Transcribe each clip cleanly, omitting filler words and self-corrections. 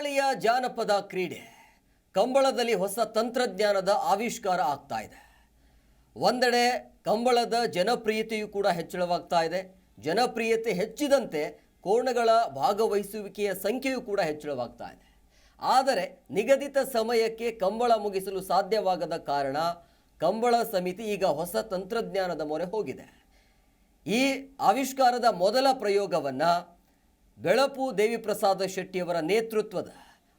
ಕರಾವಳಿಯ ಜಾನಪದ ಕ್ರೀಡೆ ಕಂಬಳದಲ್ಲಿ ಹೊಸ ತಂತ್ರಜ್ಞಾನದ ಆವಿಷ್ಕಾರ ಆಗ್ತಾ ಇದೆ. ಒಂದೆಡೆ ಕಂಬಳದ ಜನಪ್ರಿಯತೆಯೂ ಕೂಡ ಹೆಚ್ಚಳವಾಗ್ತಾ ಇದೆ. ಜನಪ್ರಿಯತೆ ಹೆಚ್ಚಿದಂತೆ ಕೋಣಗಳ ಭಾಗವಹಿಸುವಿಕೆಯ ಸಂಖ್ಯೆಯೂ ಕೂಡ ಹೆಚ್ಚಳವಾಗ್ತಾ ಇದೆ. ಆದರೆ ನಿಗದಿತ ಸಮಯಕ್ಕೆ ಕಂಬಳ ಮುಗಿಸಲು ಸಾಧ್ಯವಾಗದ ಕಾರಣ ಕಂಬಳ ಸಮಿತಿ ಈಗ ಹೊಸ ತಂತ್ರಜ್ಞಾನದ ಮೊರೆ ಹೋಗಿದೆ. ಈ ಆವಿಷ್ಕಾರದ ಮೊದಲ ಪ್ರಯೋಗವನ್ನು ಬೆಳಪು ದೇವಿಪ್ರಸಾದ ಶೆಟ್ಟಿಯವರ ನೇತೃತ್ವದ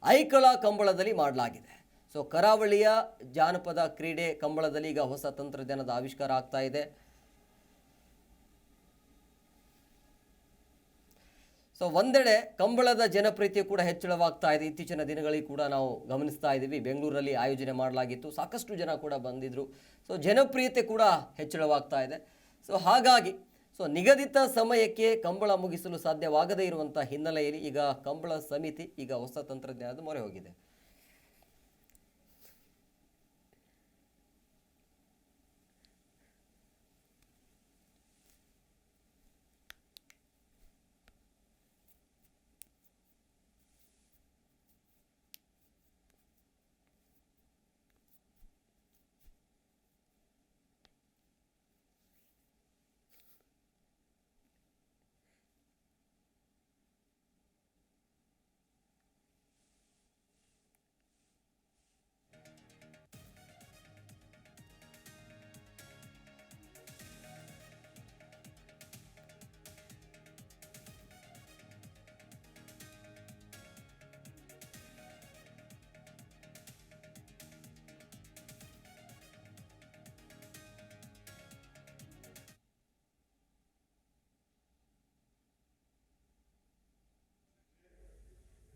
ಐಕಳ ಕಂಬಳದಲ್ಲಿ ಮಾಡಲಾಗಿದೆ. ಸೊ ಕರಾವಳಿಯ ಜಾನಪದ ಕ್ರೀಡೆ ಕಂಬಳದಲ್ಲಿ ಈಗ ಹೊಸ ತಂತ್ರಜ್ಞಾನದ ಆವಿಷ್ಕಾರ ಆಗ್ತಾ ಇದೆ. ಸೊ ಒಂದೆಡೆ ಕಂಬಳದ ಜನಪ್ರಿಯತೆ ಕೂಡ ಹೆಚ್ಚಳವಾಗ್ತಾ ಇದೆ. ಇತ್ತೀಚಿನ ದಿನಗಳಿಗೆ ಕೂಡ ನಾವು ಗಮನಿಸ್ತಾ ಇದ್ದೀವಿ. ಬೆಂಗಳೂರಲ್ಲಿ ಆಯೋಜನೆ ಮಾಡಲಾಗಿತ್ತು, ಸಾಕಷ್ಟು ಜನ ಕೂಡ ಬಂದಿದ್ದರು. ಸೊ ಜನಪ್ರಿಯತೆ ಕೂಡ ಹೆಚ್ಚಳವಾಗ್ತಾ ಇದೆ. ಸೊ ಹಾಗಾಗಿ ನಿಗದಿತ ಸಮಯಕ್ಕೆ ಕಂಬಳ ಮುಗಿಸಲು ಸಾಧ್ಯವಾಗದೇ ಇರುವಂಥ ಹಿನ್ನೆಲೆಯಲ್ಲಿ ಈಗ ಕಂಬಳ ಸಮಿತಿ ಈಗ ಹೊಸ ತಂತ್ರಜ್ಞಾನದ ಮೊರೆ ಹೋಗಿದೆ.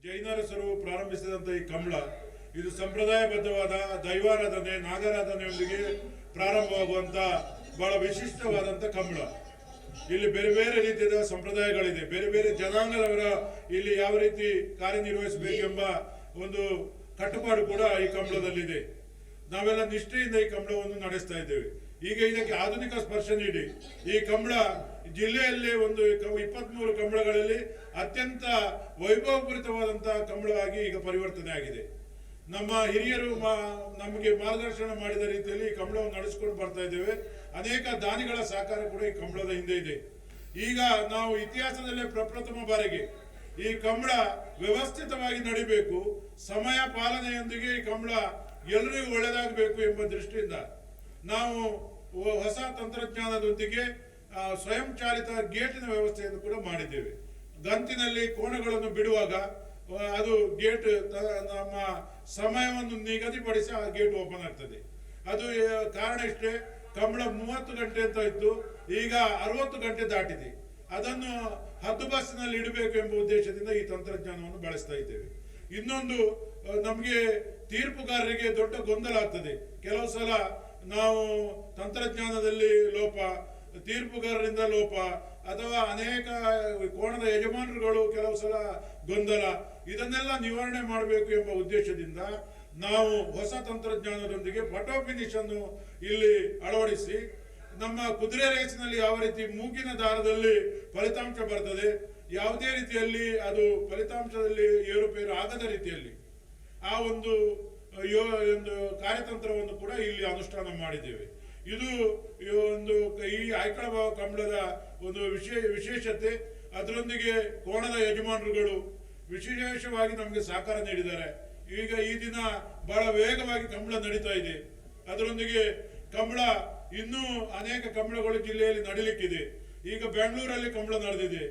ಜೈನರಸರು ಪ್ರಾರಂಭಿಸಿದಂಥ ಈ ಕಂಬಳ ಇದು ಸಂಪ್ರದಾಯಬದ್ಧವಾದ ದೈವಾರಾಧನೆ ನಾಗಾರಾಧನೆಯೊಂದಿಗೆ ಪ್ರಾರಂಭವಾಗುವಂತ ಬಹಳ ವಿಶಿಷ್ಟವಾದಂಥ ಕಂಬಳ. ಇಲ್ಲಿ ಬೇರೆ ಬೇರೆ ರೀತಿಯ ಸಂಪ್ರದಾಯಗಳಿದೆ, ಬೇರೆ ಬೇರೆ ಜನಾಂಗದವರ ಇಲ್ಲಿ ಯಾವ ರೀತಿ ಕಾರ್ಯನಿರ್ವಹಿಸಬೇಕೆಂಬ ಒಂದು ಕಟ್ಟುಪಾಡು ಕೂಡ ಈ ಕಂಬಳದಲ್ಲಿದೆ. ನಾವೆಲ್ಲ ನಿಷ್ಠೆಯಿಂದ ಈ ಕಂಬಳವನ್ನು ನಡೆಸ್ತಾ ಇದ್ದೇವೆ. ಈಗ ಇದಕ್ಕೆ ಆಧುನಿಕ ಸ್ಪರ್ಶ ನೀಡಿ ಈ ಕಂಬಳ ಜಿಲ್ಲೆಯಲ್ಲಿ ಒಂದು 23 ಕಂಬಳಗಳಲ್ಲಿ ಅತ್ಯಂತ ವೈಭವಪೂರಿತವಾದಂತಹ ಕಂಬಳವಾಗಿ ಈಗ ಪರಿವರ್ತನೆ ಆಗಿದೆ. ನಮ್ಮ ಹಿರಿಯರು ನಮಗೆ ಮಾರ್ಗದರ್ಶನ ಮಾಡಿದ ರೀತಿಯಲ್ಲಿ ಈ ಕಂಬಳವನ್ನು ನಡೆಸಿಕೊಂಡು ಬರ್ತಾ ಇದ್ದೇವೆ. ಅನೇಕ ದಾನಿಗಳ ಸಹಕಾರ ಕೂಡ ಈ ಕಂಬಳದ ಹಿಂದೆ ಇದೆ. ಈಗ ನಾವು ಇತಿಹಾಸದಲ್ಲೇ ಪ್ರಪ್ರಥಮ ಬಾರಿಗೆ ಈ ಕಂಬಳ ವ್ಯವಸ್ಥಿತವಾಗಿ ನಡಿಬೇಕು, ಸಮಯ ಪಾಲನೆಯೊಂದಿಗೆ ಈ ಕಂಬಳ ಎಲ್ಲರಿಗೂ ಒಳ್ಳೆಯದಾಗಬೇಕು ಎಂಬ ದೃಷ್ಟಿಯಿಂದ ನಾವು ಹೊಸ ತಂತ್ರಜ್ಞಾನದೊಂದಿಗೆ ಸ್ವಯಂ ಚಾಲಿತ ಗೇಟಿನ ವ್ಯವಸ್ಥೆಯನ್ನು ಕೂಡ ಮಾಡಿದ್ದೇವೆ. ಗಂತಿನಲ್ಲಿ ಕೋಣಗಳನ್ನು ಬಿಡುವಾಗ ಅದು ಗೇಟ್ ನಮ್ಮ ಸಮಯವನ್ನು ನಿಗದಿಪಡಿಸಿ ಆ ಗೇಟ್ ಓಪನ್ ಆಗ್ತದೆ. ಅದು ಕಾರಣ ಇಷ್ಟೇ, ಕಂಬಳ 30 ಗಂಟೆ ಅಂತ ಇತ್ತು, ಈಗ 60 ಗಂಟೆ ದಾಟಿದೆ. ಅದನ್ನು ಹದ್ದು ಬಸ್ಸಿನಲ್ಲಿ ಇಡಬೇಕು ಎಂಬ ಉದ್ದೇಶದಿಂದ ಈ ತಂತ್ರಜ್ಞಾನವನ್ನು ಬಳಸ್ತಾ ಇದ್ದೇವೆ. ಇನ್ನೊಂದು, ನಮಗೆ ತೀರ್ಪುಗಾರರಿಗೆ ದೊಡ್ಡ ಗೊಂದಲ ಆಗ್ತದೆ. ಕೆಲವು ಸಲ ನಾವು ತಂತ್ರಜ್ಞಾನದಲ್ಲಿ ಲೋಪ, ತೀರ್ಪುಗಾರರಿಂದ ಲೋಪ, ಅಥವಾ ಅನೇಕ ಕೋಣದ ಯಜಮಾನರುಗಳು ಕೆಲವು ಸಲ ಗೊಂದಲ, ಇದನ್ನೆಲ್ಲ ನಿವಾರಣೆ ಮಾಡಬೇಕು ಎಂಬ ಉದ್ದೇಶದಿಂದ ನಾವು ಹೊಸ ತಂತ್ರಜ್ಞಾನದೊಂದಿಗೆ ಫೋಟೋ ಫಿನಿಶ್ ಅನ್ನು ಇಲ್ಲಿ ಅಳವಡಿಸಿ ನಮ್ಮ ಕುದುರೆ ರೇಸಿನಲ್ಲಿ ಯಾವ ರೀತಿ ಮೂಗಿನ ದಾರದಲ್ಲಿ ಫಲಿತಾಂಶ ಬರ್ತದೆ, ಯಾವುದೇ ರೀತಿಯಲ್ಲಿ ಅದು ಫಲಿತಾಂಶದಲ್ಲಿ ಏರುಪೇರು ಆಗದ ರೀತಿಯಲ್ಲಿ ಆ ಒಂದು ಕಾರ್ಯತಂತ್ರವನ್ನು ಕೂಡ ಇಲ್ಲಿ ಅನುಷ್ಠಾನ ಮಾಡಿದ್ದೇವೆ. ಇದು ಈ ಐಕಳ ಕಂಬಳದ ಒಂದು ವಿಶೇಷತೆ. ಅದರೊಂದಿಗೆ ಕೋಣದ ಯಜಮಾನರುಗಳು ವಿಶೇಷವಾಗಿ ನಮಗೆ ಸಹಕಾರ ನೀಡಿದ್ದಾರೆ. ಈಗ ಈ ದಿನ ಬಹಳ ವೇಗವಾಗಿ ಕಂಬಳ ನಡೀತಾ ಇದೆ. ಅದರೊಂದಿಗೆ ಕಂಬಳ ಇನ್ನೂ ಅನೇಕ ಕಂಬಳಗಳು ಜಿಲ್ಲೆಯಲ್ಲಿ ನಡೀಲಿಕ್ಕಿದೆ. ಈಗ ಬೆಂಗಳೂರಲ್ಲಿ ಕಂಬಳ ನಡೆದಿದೆ,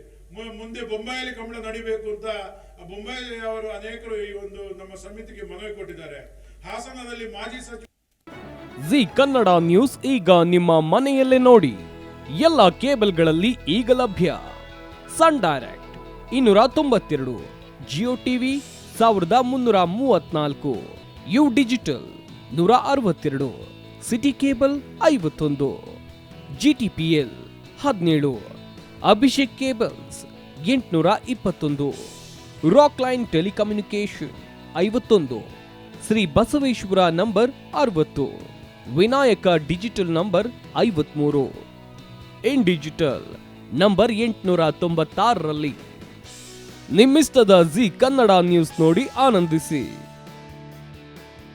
ಮುಂದೆ ಬೊಂಬಾಯಲ್ಲಿ ಕಂಬಳ ನಡಿಬೇಕು ಅಂತ ಬೊಂಬಾಯಿ ಅವರು ಅನೇಕರು ಈ ಒಂದು ನಮ್ಮ ಸಮಿತಿಗೆ ಮನವಿ ಕೊಟ್ಟಿದ್ದಾರೆ. ಹಾಸನದಲ್ಲಿ ಮಾಜಿ ಸಚಿವ ಜಿ ಕನ್ನಡ ನ್ಯೂಸ್ ಈಗ ನಿಮ್ಮ ಮನೆಯಲ್ಲೇ ನೋಡಿ. ಎಲ್ಲ ಕೇಬಲ್ಗಳಲ್ಲಿ ಈಗ ಲಭ್ಯ. Sun Direct 292, Jio TV 1334, U digital 162, city cable 51, GTPL 17, Abhishek cables 821, Rockline telecommunication 51, Shri Basaveshwara number 60, Vinayaka digital number 53, in digital number 896ರಲ್ಲಿ ನಿಮ್ಮಿಸ್ತದ ಜಿ ಕನ್ನಡ ನ್ಯೂಸ್ ನೋಡಿ ಆನಂದಿಸಿ.